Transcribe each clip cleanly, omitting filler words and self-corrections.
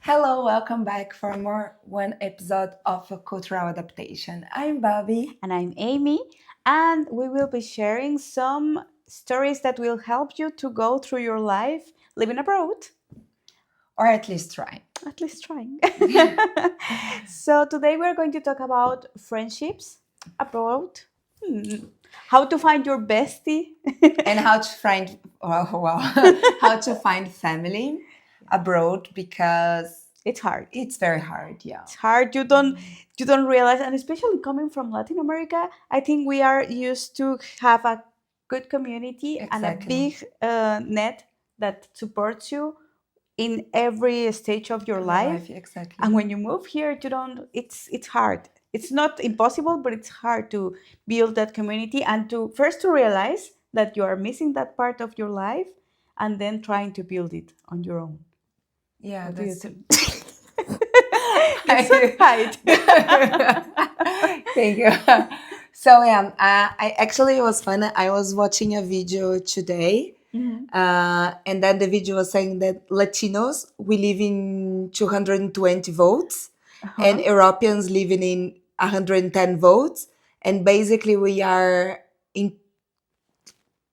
Hello, welcome back for more one episode of Cultural Adaptation. I'm Bobby. And I'm Amy, and we will be sharing some stories that will help you to go through your life living abroad. Or at least try. At least trying. So today we're going to talk about friendships abroad. How to find your bestie. And how to find how to find family abroad, because It's hard. it's very hard. Yeah. It's hard. You don't realize, and especially coming from Latin America, I think we are used to have a good community and a Exactly. big net that supports you in every stage of your life. Exactly. And when you move here, you don't. It's hard. It's not impossible, but it's hard to build that community and to first to realize that you are missing that part of your life, and then trying to build it on your own. Yeah, What do you that's think? It's so tight. Thank you. So yeah, I actually, it was fun. I was watching a video today, Mhm. and then the video was saying that Latinos, we live in 220 votes, and Uh-huh. Europeans living in 110 votes, and basically we are in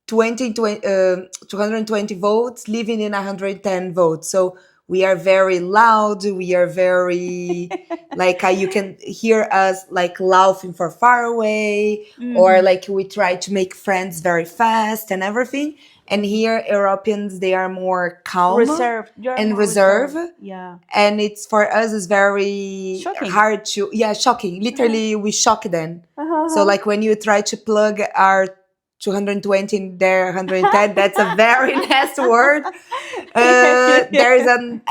220 votes living in 110 votes. So we are very loud, we are very like you can hear us like laughing for far away, or Mhm. like we try to make friends very fast and everything. And here Europeans, they are more calm Reserved. You're and more reserved, Yeah. and it's for us it's very Shocking. hard to, yeah, shocking, literally we shock them. So Uh-huh. like when you try to plug our 220 in there 110, that's a very nasty word. There is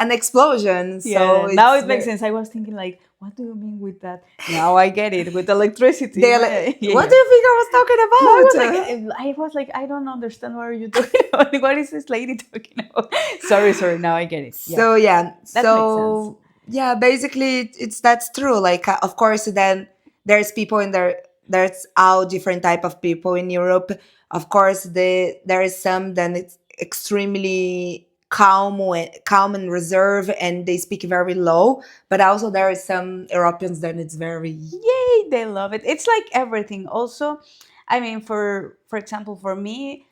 an explosion. So Yeah, now it's it makes sense. I was thinking like, what do you mean with that? Now I get it with electricity. they're Yeah, like, yeah, what yeah. do you think I was talking No, about? I was like, I don't understand what are you talking about. What is this lady talking about? Sorry. Now I get it. Yeah, So yeah, that makes sense. so yeah, basically it's that's true. Like of course, then there's people in there. There's all different type of people in Europe. Of course, there is some then it's extremely calm and reserved, and they speak very low. But also there is some Europeans that it's very, Yay, they love it. It's like everything. Also, I mean, for example, for me,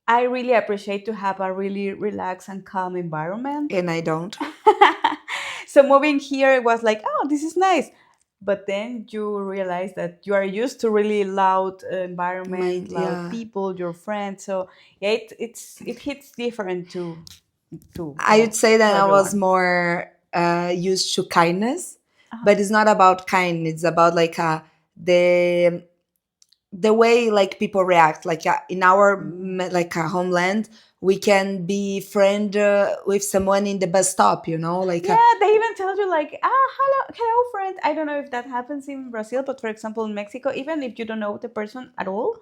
I really appreciate to have a really relaxed and calm environment. and I don't. So moving here, it was like, oh, this is nice. But then you realize that you are used to really loud environment, loud Yeah. people, your friends. So yeah, it hits different to I would say that to I was everyone. more used to kindness, Uh-huh. but it's not about kindness. It's about like the the way like people react. Like in our like homeland, we can be friend with someone in the bus stop. You know, like Yeah, they even tell you like, hello, friend. I don't know if that happens in Brazil, but for example, in Mexico, even if you don't know the person at all,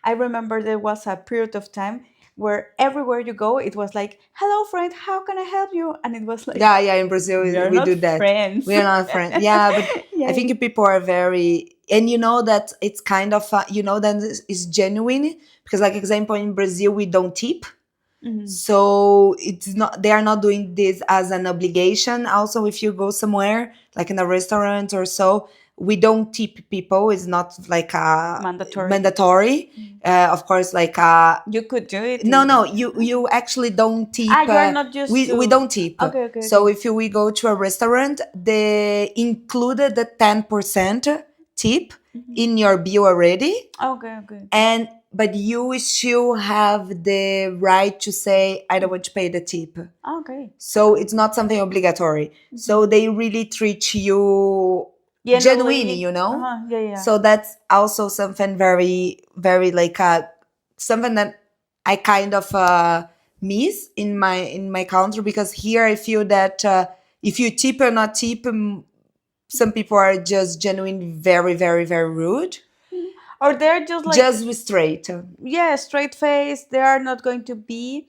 I remember there was a period of time where everywhere you go, it was like, hello, friend, how can I help you? And it was like, yeah. In Brazil, we are we not do that. friends. We are not friends. Yeah, but I Yeah. think people are very, and you know that it's kind of you know that it's genuine, because like example in Brazil we don't tip. Mhm. So it's not, they are not doing this as an obligation. Also, if you go somewhere like in a restaurant or so, we don't tip people. It's not like a mandatory. Of course, like You could do it. no, you actually don't tip. You are not used We to. don't tip. Okay. So if we go to a restaurant, they included the 10% tip Mhm. in your bill already, Okay. and but you still have the right to say I don't want to pay the tip. Okay. So it's not something obligatory. So they really treat you genuine, you know. Yeah. So that's also something very very like something that I kind of miss in my country, because here I feel that if you tip or not tip, some people are just genuine very rude, Or they're just like, just straight. yeah, straight face. They are not going to be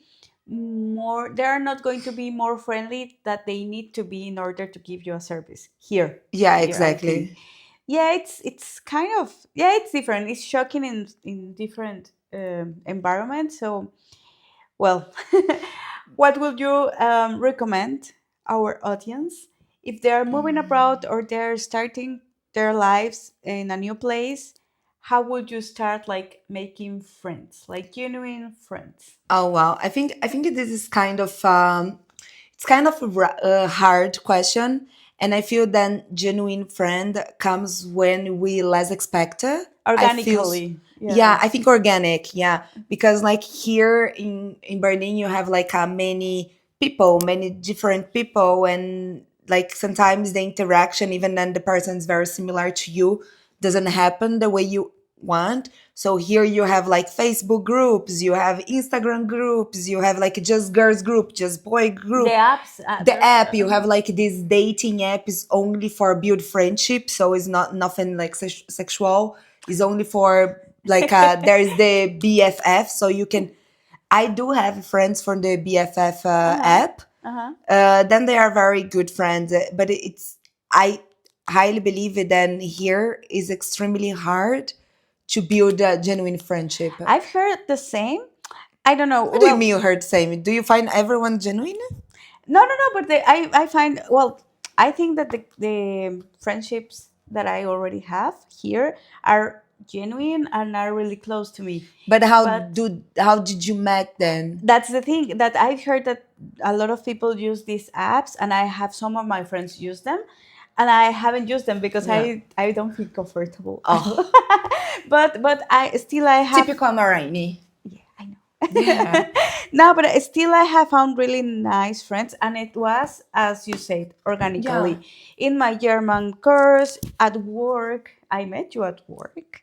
more, they are not going to be more friendly that they need to be in order to give you a service here. Yeah, Here, I think. exactly. Yeah, it's kind of, yeah, it's different. It's shocking in different environments. So, well, what would you recommend our audience if they're moving abroad or they're starting their lives in a new place? How would you start like making friends, like genuine friends? Oh wow, I think this is kind of it's kind of a hard question, and I feel that genuine friend comes when we less expect it. I feel, Organically, yeah, yeah. I think organic, yeah, because like here in Berlin, you have like many people, many different people, and like sometimes the interaction, even then the person is very similar to you, doesn't happen the way you want. So here you have like Facebook groups, you have Instagram groups, you have like just girls group, just boy The group. apps, The there's app, you have like this dating app is only for build friendship, so it's not nothing like sexual. It's only for like there is the BFF, so you can. I do have friends from the BFF uh-huh, app. uh-huh. Then they are very good friends, but it's I highly believe it. Then here is extremely hard to build a genuine friendship. I've heard the same. I don't know. What do you Well, mean you heard same? Do you find everyone genuine? no, but I find, well, I think that the friendships that I already have here are genuine and are really close to me. But But how did you met then? that's the thing that I've heard, that a lot of people use these apps, and I have some of my friends use them, and I haven't used them because Yeah. I don't feel comfortable. Oh, But I have, typical Marini. yeah, I know. Yeah. No, but still, I have found really nice friends, and it was, as you said, Yeah. organically. In my German course, at work, I met you at work.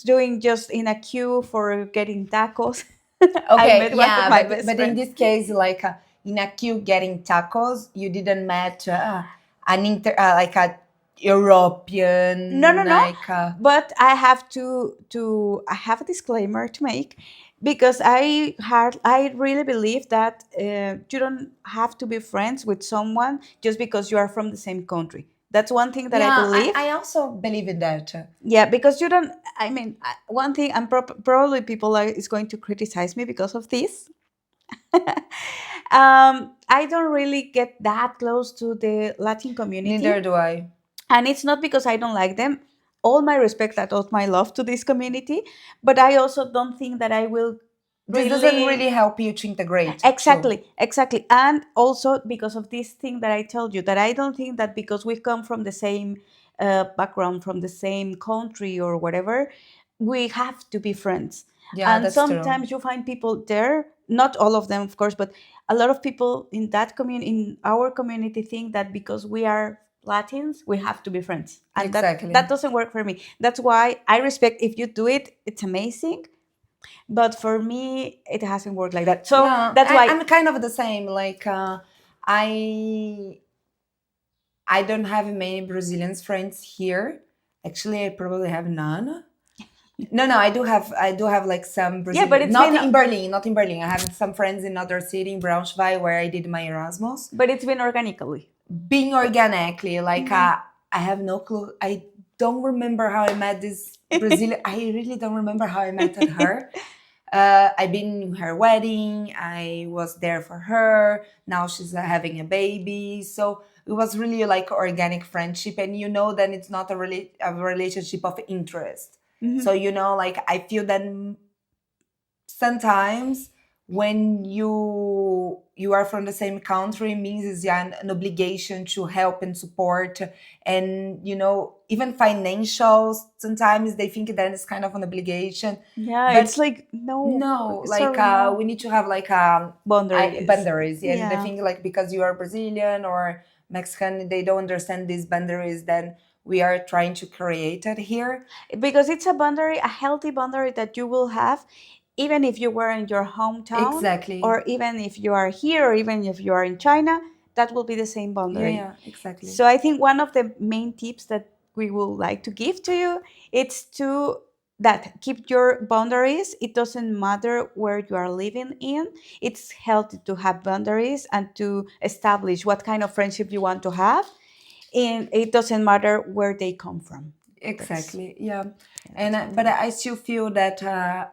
Doing just in a queue for getting tacos. I Okay, met one of yeah, my but best in friends. this case, like in a queue getting tacos, you didn't met an like a No, no, European no. like But I have a disclaimer to make, because I really believe that you don't have to be friends with someone just because you are from the same country. That's one thing that I yeah. believe. I also believe in that. Yeah, because you don't. I mean, one thing, and probably people is going to criticize me because of this. I don't really get that close to the Latin community, Neither do I. and it's not because I don't like them. All my respect and all my love to this community, but I also don't think that I will This doesn't really. really help you to integrate. True. Exactly, exactly. And also because of this thing that I told you, that I don't think that because we come from the same background, from the same country or whatever, we have to be friends. Yeah, And that's true. sometimes you find people there, not all of them, of course, but a lot of people in that community, in our community, think that because we are Latins, we have to be friends. And that Exactly. doesn't work for me. That's why I respect if you do it, it's amazing, but for me it hasn't worked like that, so Yeah, that's why. I'm kind of the same. Like I I don't have many Brazilians friends here. Actually, I probably have none. No, no, I do have like some Yeah, but Brazilian. it's been Not in Berlin. I have some friends in other city in Braunschweig where I did my Erasmus. organically. Being organically, like Mhm. I have no clue. I don't remember how I met this Brazilian. I really don't remember how I met her. I've been in her wedding. I was there for her. Now she's having a baby. So it was really like organic friendship. And you know that it's not a relationship of interest. So, Mhm. you know, like I feel that sometimes when you are from the same country means it's an obligation to help and support, and you know even financials sometimes they think that it's kind of an obligation, Yeah, it's but like, no, no, like sorry, no we need to have like boundaries. boundaries, yeah, and I Yeah, think like because you are Brazilian or Mexican they don't understand these boundaries, then we are trying to create it here. because it's a boundary, a healthy boundary that you will have, even if you were in your hometown, Exactly. or even if you are here, or even if you are in China, that will be the same Yeah, boundary. yeah, exactly. So I think one of the main tips that we would like to give to you, it's to that keep your boundaries. It doesn't matter where you are living in. It's healthy to have boundaries and to establish what kind of friendship you want to have, and it doesn't matter where they come from. That's Exactly. Yeah. Yeah, And that's what I but think. I still feel that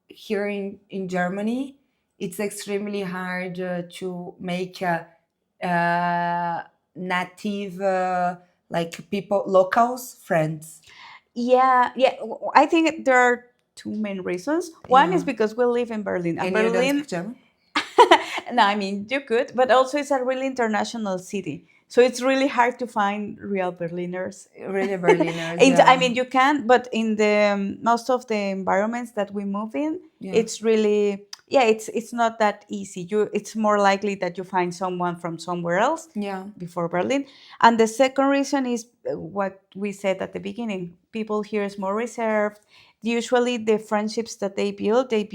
here in Germany, it's extremely hard to make native like people locals friends. Yeah, yeah. I think there are two main reasons. One is Yeah. because we live in Berlin, and And you don't Berlin. speak German? No, I mean you could, but also it's a really international city, so it's really hard to find real Berliners. Really Berliners, And I yeah. mean, you can, but in the most of the environments that we move in, Yeah. it's really, yeah, it's not that easy. It's more likely that you find someone from somewhere else Yeah. before Berlin. And the second reason is what we said at the beginning. People here is more reserved. Usually, the friendships that they build it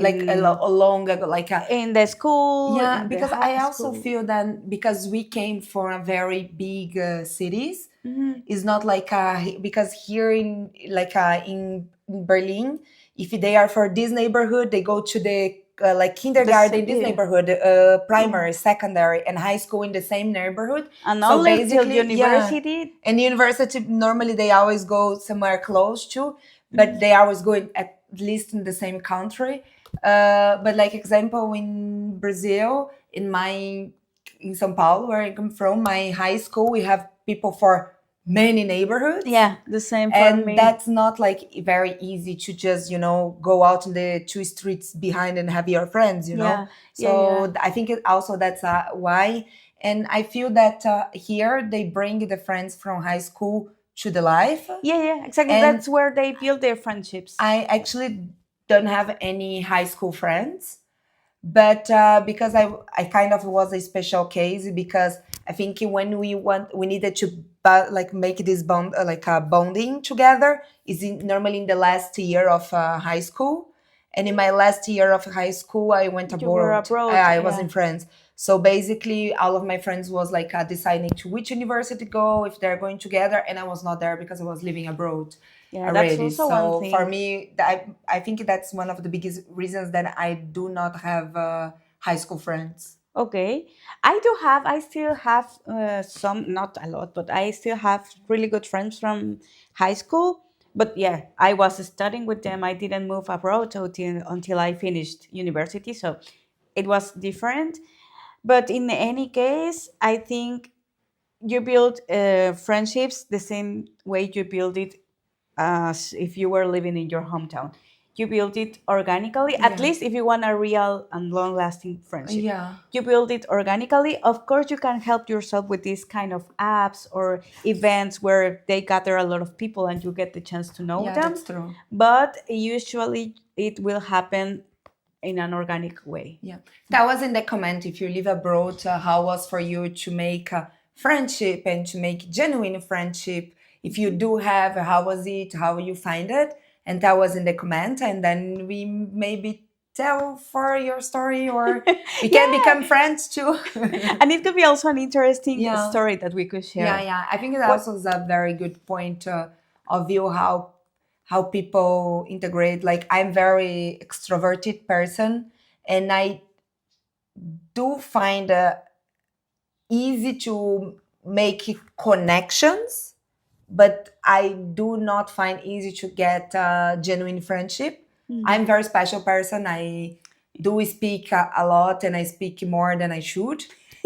Like a long ago, like a in the school, yeah, in the because I also school. feel that because we came from a very big cities, Mhm. it's not like because here in like in Berlin, if they are for this neighborhood, they go to the like kindergarten in this Yeah, neighborhood, yeah. primary, secondary, and high school in the same neighborhood. And So only till basically, yeah. university. And university normally they always go somewhere close to, but Mhm. they always go at least in the same country. But like example in Brazil, in São Paulo, where I come from, my high school, we have people for many neighborhoods, Yeah, the same for and me. that's not like very easy to just go out in the two streets behind and have your friends. Yeah, yeah, yeah. So I think also that's why. And I feel that here they bring the friends from high school to the life, Yeah, yeah, exactly. and That's where they build their friendships. I actually don't have any high school friends, but because I kind of was a special case because I think when we needed to like make this bond like a bonding together is normally in the last year of high school, and in my last year of high school I went You were abroad. abroad, I was yeah. in France, so basically all of my friends was like deciding to which university go if they're going together, and I was not there because I was living abroad Yeah, that's already. also one So for thing. me, I think that's one of the biggest reasons that I do not have high school friends. Okay. I still have some, not a lot, but I still have really good friends from high school. But yeah, I was studying with them. I didn't move abroad until I finished university. So it was different. But in any case, I think you build friendships the same way you build it as if you were living in your hometown. You build it organically, at Yeah. least if you want a real and long lasting friendship. Yeah. You build it organically. Of course, you can help yourself with these kind of apps or events where they gather a lot of people and you get the chance to know Yeah, them. that's true. But usually it will happen in an organic way. Yeah. That was in the comment. If you live abroad, how was for you to make a friendship and to make genuine friendship? If you do have, how was it? How you find it? And that was in the comment. And then we maybe tell for your story, or we can Yeah. become friends too. And it could be also an interesting Yeah. story that we could Yeah, share. yeah. I think it What also is a very good point of view how people integrate. Like I'm very extroverted person, and I do find easy to make connections, but I do not find easy to get genuine friendship. I'm Mhm. very special person. I do speak a lot, and I speak more than I should.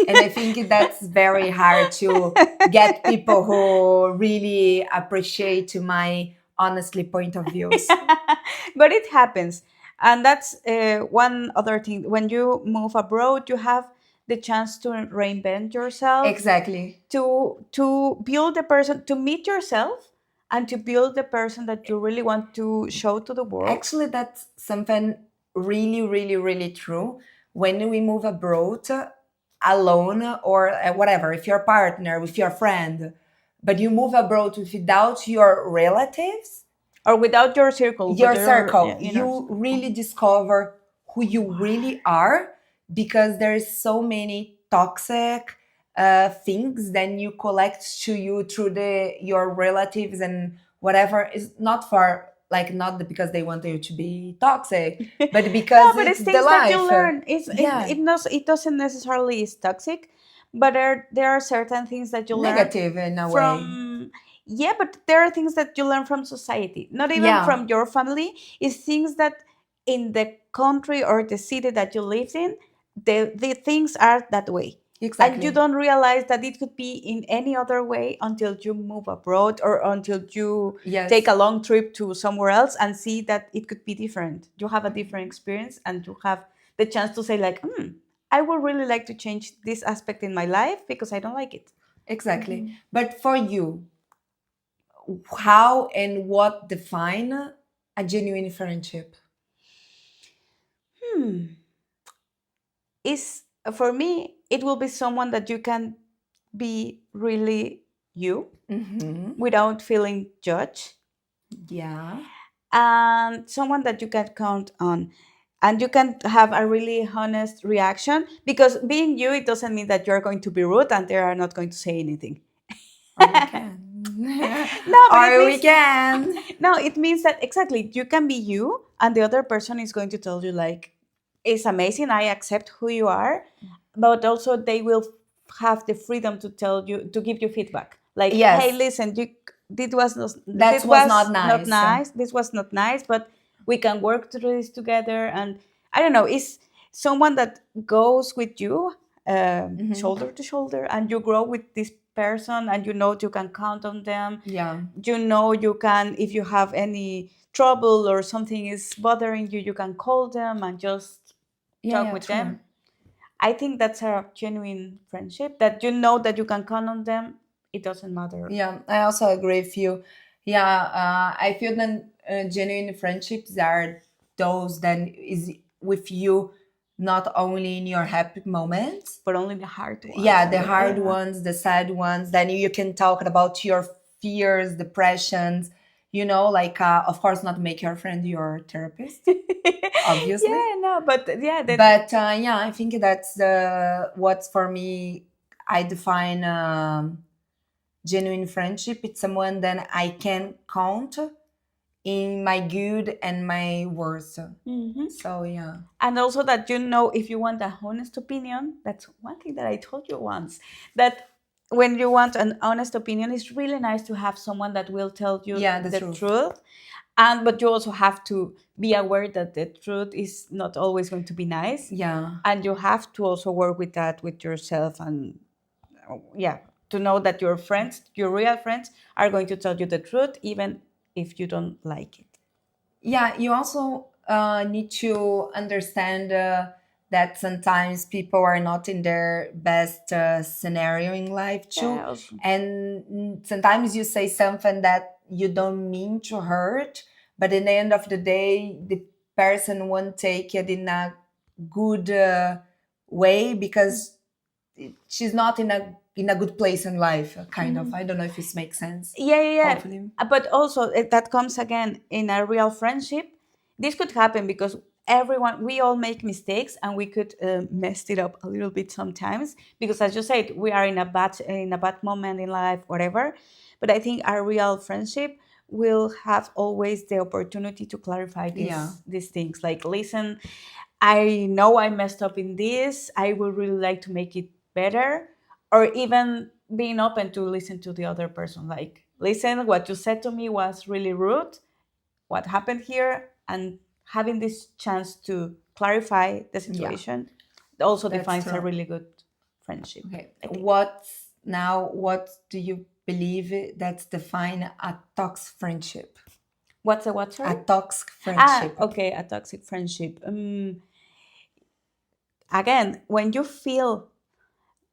And I think that's very hard to get people who really appreciate my honestly point of views. But it happens, and that's one other thing. When you move abroad, you have the chance to reinvent yourself, Exactly. to build the person, to meet yourself, and to build the person that you really want to show to the world. Actually, that's something really, really, really true. When we move abroad alone or whatever, if your partner, with your friend, but you move abroad without your relatives, Or without your circle, with your your circle, inner you circle. really discover who you really are, because there's so many toxic things then you collect to you through the your relatives and whatever is not for like not because they want you to be toxic, but No, because but it's it's the things that you life. learn. Yeah, It doesn't necessarily is toxic, but there are certain things that you learn negative in a way. from. Yeah, but there are things that you learn from society, not even Yeah, from your family. It's things that in the country or the city that you live in, the things are that way. And you exactly. don't realize that it could be in any other way until you move abroad or until you take Yes, a long trip to somewhere else and see that it could be different. You have a different experience and you have the chance to say like, I would really like to change this aspect in my life because I don't like it. exactly. But for you, how and what define a genuine friendship? Hmm. Is for me, it will be someone that you can be really you Mm-hmm. without feeling judged, Yeah. and someone that you can count on, and you can have a really honest reaction, because being you, it doesn't mean that you're going to be rude and they are not going to say anything. Or we can. No, but it Or we means can. no, it means that exactly you can be you and the other person is going to tell you like, it's amazing, I accept who you are, but also they will have the freedom to tell you, to give you feedback like, hey, Yes, listen, you, that this was was not not nice. nice, this was not nice, but we can work through this together. And I don't know, it's someone that goes with you, Hmm. shoulder to shoulder, and you grow with this person and you know you can count on them. Yeah. You know, you can, if you have any trouble or something is bothering you, you can call them and just Yeah, talk yeah, with true. them. I think that's a genuine friendship, that you know that you can count on them. It doesn't matter. Yeah, I also agree with you. Yeah, I feel that genuine friendships are those that is with you not only in your happy moments, But only the hard ones. yeah, the hard Yeah. ones, the sad ones, then you can talk about your fears, depressions, like of course not make your friend your therapist, obviously. Yeah, no, but yeah, that. But yeah, I think that's the what's for me. I define genuine friendship. It's someone that I can count in my good and my worst. Mhm. So yeah. And also that you know, if you want a honest opinion, that's one thing that I told you once, that when you want an honest opinion, it's really nice to have someone that will tell you Yeah, the the truth. truth. And but you also have to be aware that the truth is not always going to be nice, Yeah. and you have to also work with that with yourself. And yeah, to know that your friends, your real friends, are going to tell you the truth even if you don't like it. Yeah, you also need to understand that sometimes people are not in their best scenario in life too. Yeah, also. And sometimes you say something that you don't mean to hurt, but in the end of the day, the person won't take it in a good way because she's not in a good place in life, kind of. Mhm. I don't know if this makes sense. Yeah, yeah, yeah. Hopefully. But also that comes again in a real friendship. This could happen because everyone, we all make mistakes, and we could mess it up a little bit sometimes. Because as you said, we are in a bad moment in life, whatever. But I think our real friendship will have always the opportunity to clarify Yeah. these things. Like, listen, I know I messed up in this. I would really like to make it better. Or even being open to listen to the other person. Like, listen, what you said to me was really rude. What happened here? And having this chance to clarify the Yeah, situation also that's defines a true. really good friendship, Okay. I think. What do you believe that's define a toxic friendship? What's a what, A sorry? toxic Ah, friendship. okay, a toxic friendship. Again, when you feel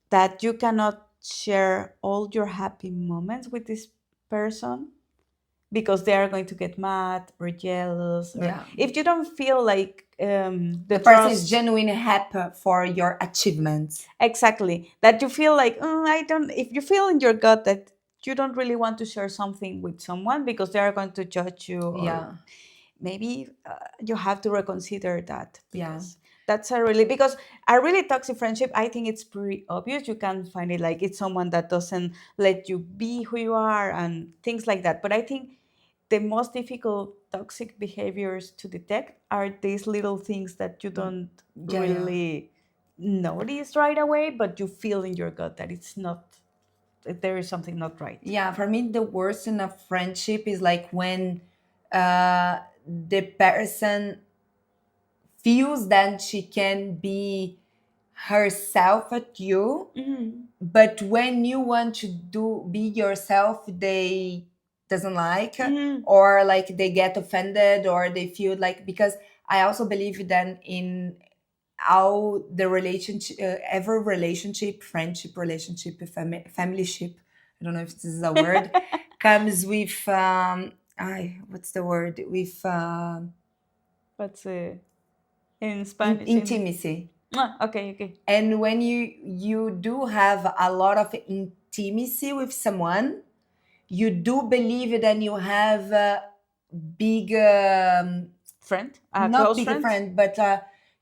that you cannot share all your happy moments with this person because they are going to get mad or jealous, or Yeah. if you don't feel like the The person is trust. genuinely happy for your achievements. Exactly, that you feel like, I don't, if you feel in your gut that you don't really want to share something with someone because they are going to judge you, or Yeah. maybe you have to reconsider that, Yeah. because that's a really, because a really toxic friendship, I think it's pretty obvious. You can find it like it's someone that doesn't let you be who you are and things like that. But I think the most difficult toxic behaviors to detect are these little things that you don't Yeah, yeah. really notice right away, but you feel in your gut that it's not, that there is something not right. Yeah, for me, the worst in a friendship is like when the person feels that she can be herself at you, Mm-hmm. but when you want to do be yourself, they doesn't like, Mm-hmm. or like they get offended, or they feel like, because I also believe that in how the relationship, every relationship, friendship, relationship, family ship, I don't know if this is a word, comes with what's the word, with What's in Spanish? In intimacy. okay, okay. And when you do have a lot of intimacy with someone, you do believe that you have a big Friend, not close big friend, friend, but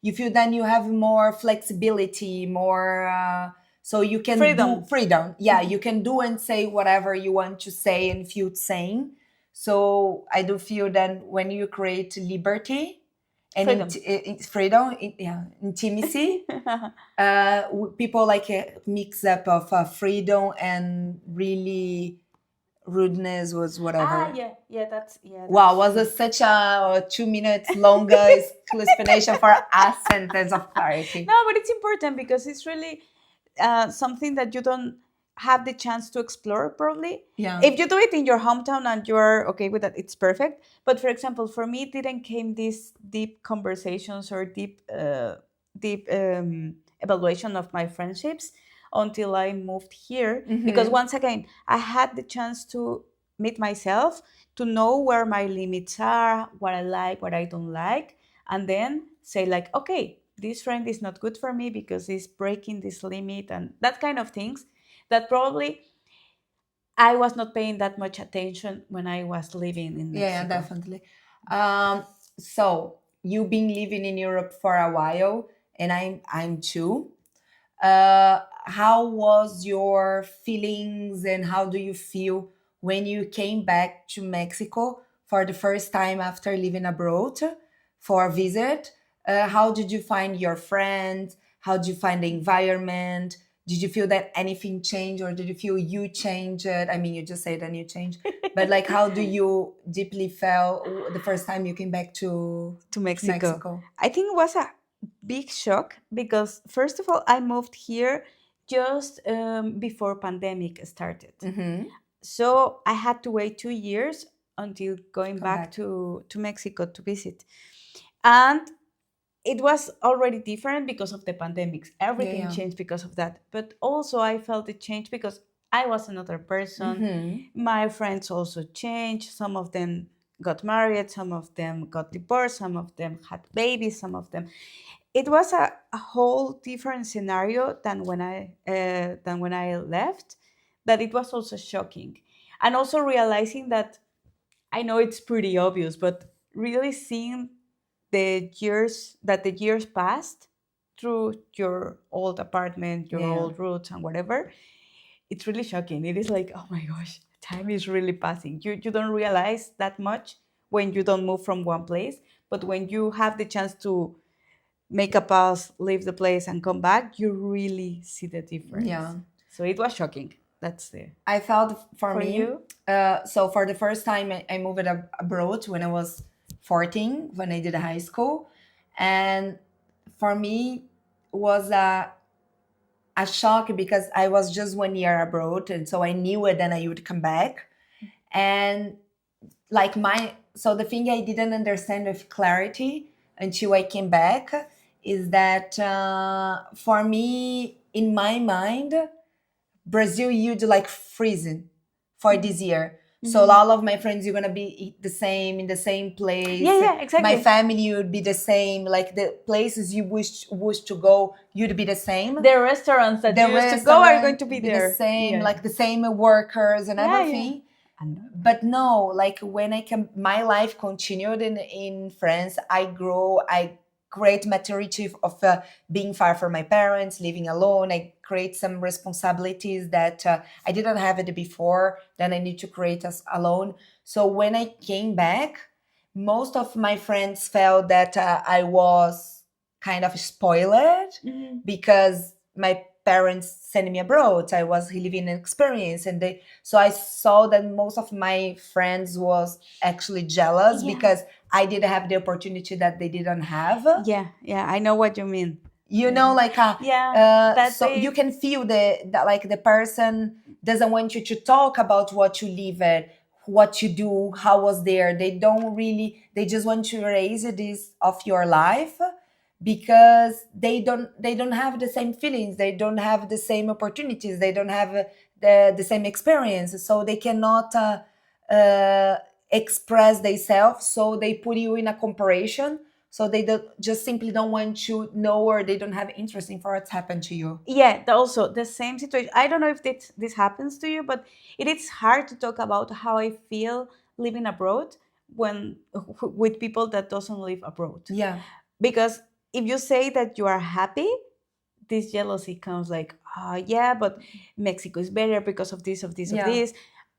you feel then you have more flexibility, more so you can do freedom. freedom. Yeah, you can do and say whatever you want to say and feel sane. So I do feel that when you create liberty and Freedom. freedom, yeah, intimacy, people like a mix up of freedom and really rudeness was whatever. Yeah, yeah, yeah, Wow, that's was true. it such a 2 minutes longer explanation for a sentence of clarity? No, but it's important because it's really something that you don't have the chance to explore probably. Yeah. If you do it in your hometown and you're okay with that, it's perfect. But for example, for me, it didn't came these deep conversations or deep evaluation of my friendships until I moved here. Because Mm-hmm. once again, I had the chance to meet myself, to know where my limits are, what I like, what I don't like, and then say like, okay, this friend is not good for me because it's breaking this limit and that kind of things that probably I was not paying that much attention when I was living in Yeah, yeah, Mexico. definitely. So you've been living in Europe for a while, and I'm too. How was your feelings, and how do you feel when you came back to Mexico for the first time after living abroad for a visit? How did you find your friends? How did you find the environment? Did you feel that anything changed, or did you feel you changed? I mean, you just said that you changed, but like, how do you deeply feel the first time you came back To to Mexico. Mexico? I think it was a big shock because first of all, I moved here just before pandemic started. Mm-hmm. So I had to wait 2 years until going Come back back. to Mexico to visit. And it was already different because of the pandemics. Yeah, Everything yeah. changed because of that. But also I felt it change because I was another person. Mm-hmm. My friends also changed. Some of them got married, some of them got divorced, some of them had babies, some of them. It was a whole different scenario than when I left. That it was also shocking, and also realizing that I know it's pretty obvious, but really seeing the years passed through your old apartment, your Yeah. old roots and whatever, it's really shocking. It is like, oh my gosh, time is really passing. You don't realize that much when you don't move from one place, but when you have the chance to make a pause, leave the place and come back, you really see the difference. Yeah. So it was shocking. That's the I felt for for me, you. so for the first time, I moved abroad when I was 14, when I did high school. And for me, was a shock because I was just 1 year abroad. And so I knew it, then I would come back. And like so the thing I didn't understand with clarity until I came back is that for me, in my mind, Brazil, you'd like freezing for Mhm. this year. So Mhm. all of my friends, you're gonna be the same in the same Yeah, place. yeah, My exactly. family would be the same. Like the places you wish to go, you'd be the same. The restaurants that The you used to go are going restaurant to be be the there. same, Yeah. like the same workers and Yeah, yeah. everything. I know. But no, like when I can, my life continued in France. I grew. I great maturity of being far from my parents, living alone. I create some responsibilities that I didn't have it before. Then I need to create us alone. So when I came back, most of my friends felt that I was kind of spoiled Mhm. because my parents sent me abroad. I was living an experience, and they so I saw that most of my friends was actually jealous Yeah. because I did have the opportunity that they didn't have. Yeah, yeah, I know what you mean. You Yeah. know, like Yeah, that so you they. can feel that like the person doesn't want you to talk about what you live at, what you do, how was there. They don't really. They just want to erase this of your life because they don't have the same feelings. They don't have the same opportunities. They don't have the same experience. So they cannot uh, express themselves. So they put you in a comparison, so they just simply don't want you know, or they don't have interest in for what's happened to you. Yeah, also the same situation. I don't know if this happens to you, but it is hard to talk about how I feel living abroad when with people that doesn't live abroad. Yeah, Because if you say that you are happy, this jealousy comes like, yeah, but Mexico is better because of this, of this, of yeah, this.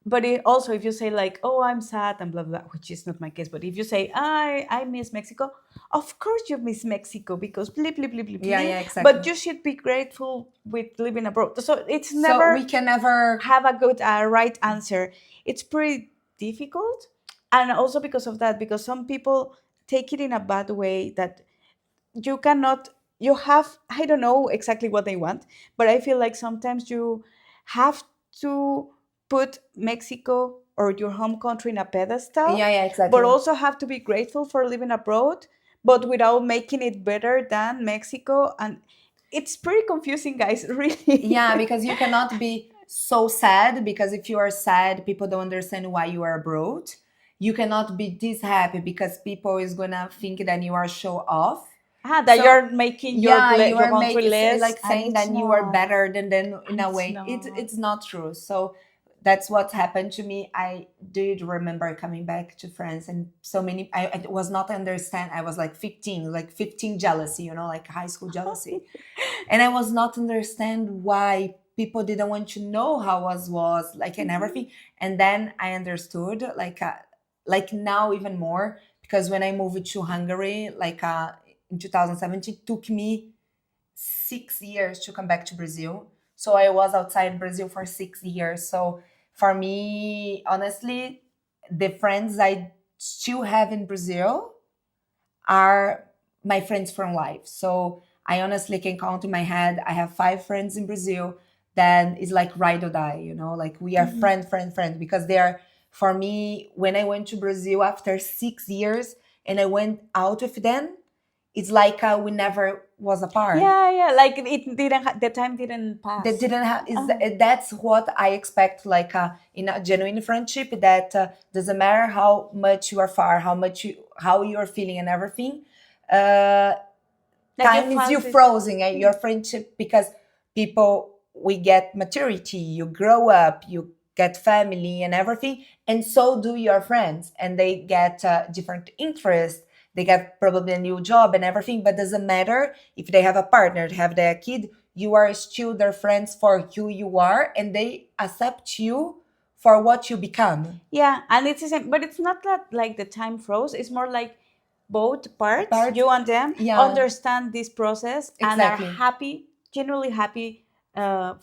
But also, if you say like, oh, I'm sad and blah blah, which is not my case. But if you say, I miss Mexico, of course you miss Mexico because blah blah blah blah yeah, blah. yeah, exactly. But you should be grateful with living abroad. So it's So we never can never. have a good right answer. It's pretty difficult, and also because of that, because some people take it in a bad way that you cannot, you have, I don't know exactly what they want, but I feel like sometimes you have to put Mexico or your home country in a pedestal, Yeah, yeah, but exactly. also have to be grateful for living abroad, but without making it better than Mexico. And it's pretty confusing, guys. Yeah, Really. because you cannot be so sad, because if you are sad, people don't understand why you are abroad. You cannot be this happy because people is gonna think that you are show off. That So you're making yeah, you your are country less, like and saying it's that you are not. better than them in And a it's way. not. It's not true. So that's what happened to me. I did remember coming back to France, and so many I was not understand. I was like 15, like 15 jealousy, like high school jealousy. And I was not understand why people didn't want to know how was like and everything. And then I understood, like now even more, because when I moved to Hungary, in 2017, it took me 6 years to come back to Brazil. So I was outside Brazil for 6 years. So for me, honestly, the friends I still have in Brazil are my friends from life. So I honestly can count in my head. I have 5 friends in Brazil. Then it's like ride or die, like we are Mhm. friend, because they are, for me, when I went to Brazil after 6 years and I went out with them, it's like we never was apart. Yeah, yeah. Like it didn't. The time didn't That pass. didn't have is Uh-huh. that's what I expect, like in a genuine friendship, that doesn't matter how much you are far, how you are feeling and everything. uh That you Time is you found this. frozen your friendship, because people, we get maturity, you grow up, you get family and everything, and so do your friends, and they get different interests, they get probably a new job and everything, but doesn't matter if they have a partner, they have their kid, you are still their friends for who you are, and they accept you for what you become. Yeah, and it's the same, but it's not that like the time froze. It's more like both parts, Part, you and them, yeah, understand this process and are exactly. happy, genuinely happy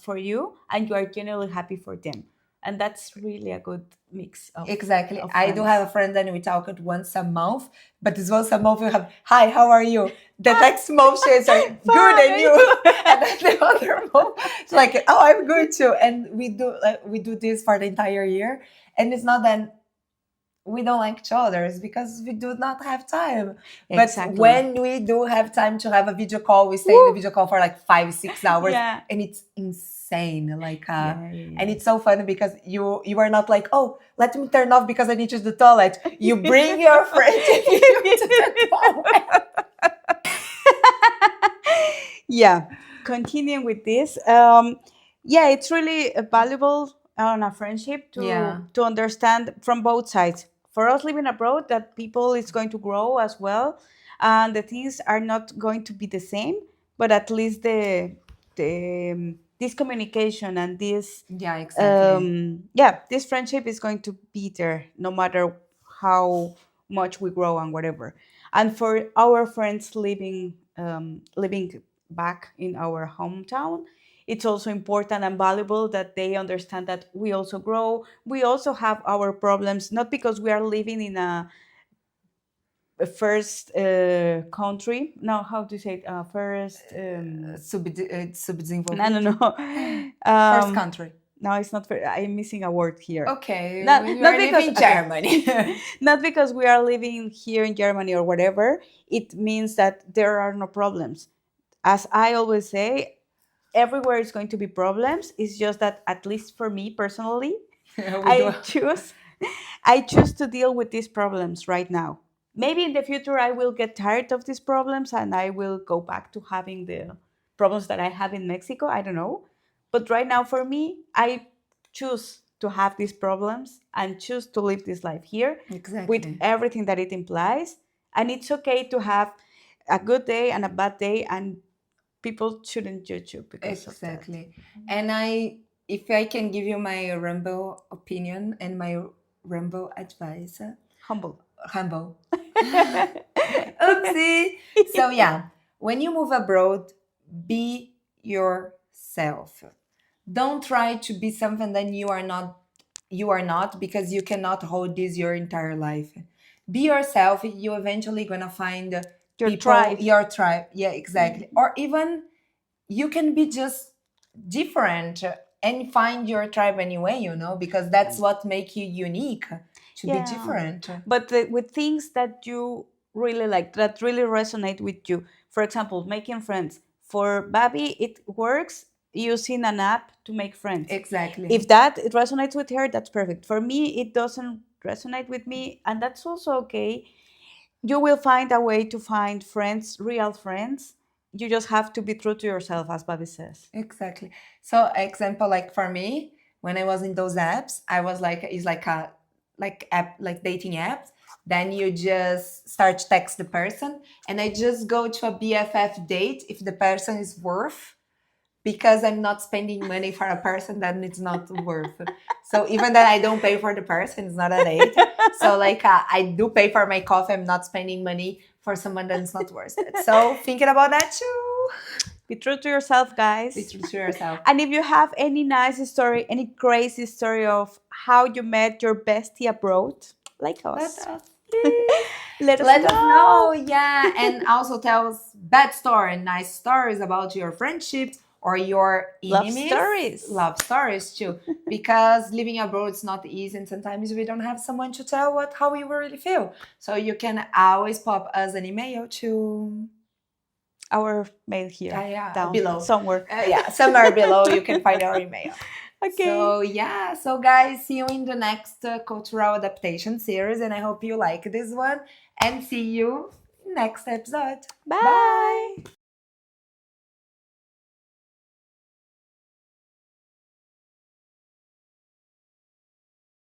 for you, and you are genuinely happy for them, and that's really a good mix Exactly. of I do have friends. a friend and we talk it once a month, but this once a month we have, hi, how are you? The next month she is like, good, and Fine. you? And then the other month, it's like, oh, I'm good too. And we do this for the entire year. And it's not that we don't like each other, it's because we do not have time. But Exactly. when we do have time to have a video call, we stay in the Woo! video call for like 5 6 hours, Yeah. and it's insane. Yeah, And yeah, it's so funny because you are not like, oh, let me turn off because I need to use the toilet. You bring your friend to you to the toilet. yeah. Continuing with this, yeah, it's really valuable on a friendship Yeah, to understand from both sides. For us living abroad, that people is going to grow as well, and the things are not going to be the same, but at least this communication and this Yeah, exactly. yeah, this friendship is going to be there no matter how much we grow and whatever. And for our friends living back in our hometown, it's also important and valuable that they understand that we also grow, we also have our problems, not because we are living in a first country, no, how to say it, first no, no, Subdesenvolvido. no. First country. No, it's not fair. I'm missing a word here. Okay, Not when you not are because living in okay, Germany. not because we are living here in Germany or whatever. It means that there are no problems. As I always say, everywhere is going to be problems. It's just that at least for me personally, We do. I choose I choose to deal with these problems right now. Maybe in the future I will get tired of these problems and I will go back to having the problems that I have in Mexico. I don't know. But right now for me, I choose to have these problems and choose to live this life here with Exactly. everything that it implies. And it's okay to have a good day and a bad day, and people shouldn't judge you because of that. Exactly. And if I can give you my Rambo opinion and my Rambo advice, Humble. humble. Oopsie. So yeah, when you move abroad, be yourself. Don't try to be something that you are not. You are not, because you cannot hold this your entire life. Be yourself. You eventually gonna find Your people, tribe. your tribe. Yeah, exactly. Or even you can be just different and find your tribe anyway, because Yeah. that's what make you unique, to be Yeah. different. But with things that you really like, that really resonate with you. For example, making friends. For Babi, it works using an app to make friends. Exactly. If that it resonates with her, that's perfect. For me, it doesn't resonate with me, and that's also okay. You will find a way to find friends, real friends. You just have to be true to yourself, as Babi says. Exactly. So example, like for me, when I was in those apps, I was like, it's like a like app, like dating apps. Then you just start to text the person, and I just go to a BFF date if the person is worth, because I'm not spending money for a person that it's not worth. So even that I don't pay for the person, it's not a date. So like I do pay for my coffee. I'm not spending money for someone that's not worth it. So thinking about that too. Be true to yourself, Be guys. true to yourself. And if you have any nice story, any crazy story of how you met your bestie abroad, like Let us, us please. let us Let us know. know. Yeah. And also tell us bad story and nice stories about your friendships or your Love enemies. stories. Love stories too. Because living abroad is not easy, and sometimes we don't have someone to tell how we really feel. So you can always pop us an email to Our mail here, yeah, down below. somewhere. Yeah, somewhere below you can find our email. Okay. So yeah, so guys, see you in the next cultural adaptation series, and I hope you like this one. And see you next episode. Bye. Bye.